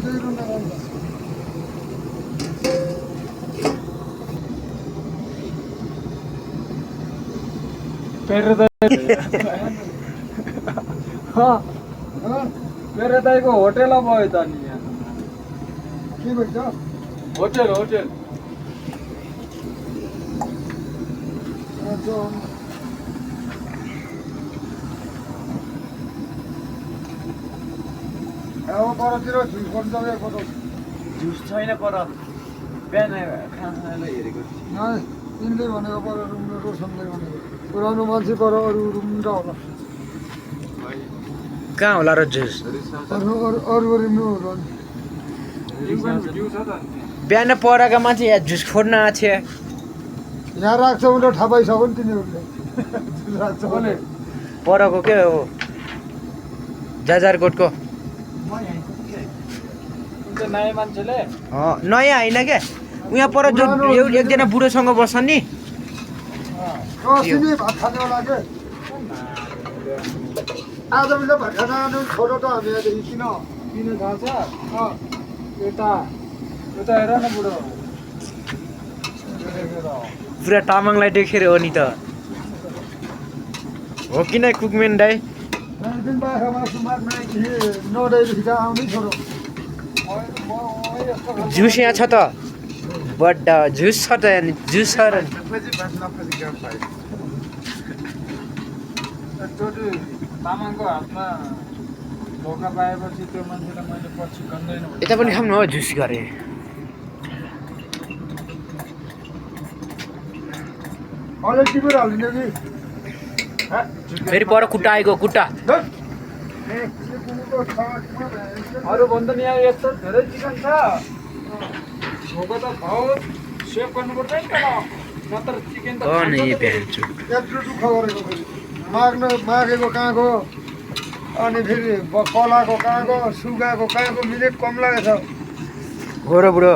मेरो दाइको होटेल भयो त नि के भन्छ होटेल होटेल अब परतिर झुस गर्नु जुस छैन पर बिहान खानालाई हेरेको तिमीले भनेको पर रुम रोशनले भनेको पुरानो मान्छे पर अरू रुम र होला कहाँ होला र जुस अरू रुम होला बिहान पढाएका मान्छे यहाँ जुस खोज्न आएको थियो यहाँ राख्छ भने थाहा पाइसक्यो नि तिनीहरूले राख्छ भने परको के हो जाजरकोटको नयाँ मान्छेले नयाँ होइन क्या उहाँ पर जो एकजना बुढोसँग बस्छ नि भात खानेवाला के आज मैले भात खाना छोटो त हामी यहाँदेखि किन थाहा छ यता यता हेर न बुढो पुरा तामाङलाई देखेर हो नि त हो किन कुकमेन दाइ नौदेखि आउनै छोडो जुस यहाँ छ त बड्डा जुस छ त यहाँ जुस छ र तामाङको हातमा धोका पाएपछि त्यो मान्छेलाई मैले पछि गन्दैन यता पनि खाउँ न हो जुस गरे अहिले टिपेर हालिदिनु कि फेरि पर खुट्टा आएको खुट्टा अरू भन्दा नि यहाँ यस्तो धेरै चिकन छ धोका त भाउ सेभ गर्नुपर्छ नि त नत्र चिकन त यत्रो दुःख गरेको फेरि मागेको कहाँको अनि फेरि कलाको कहाँको सुगाको कहाँको मिनेट कम लागेछ हो र बुढो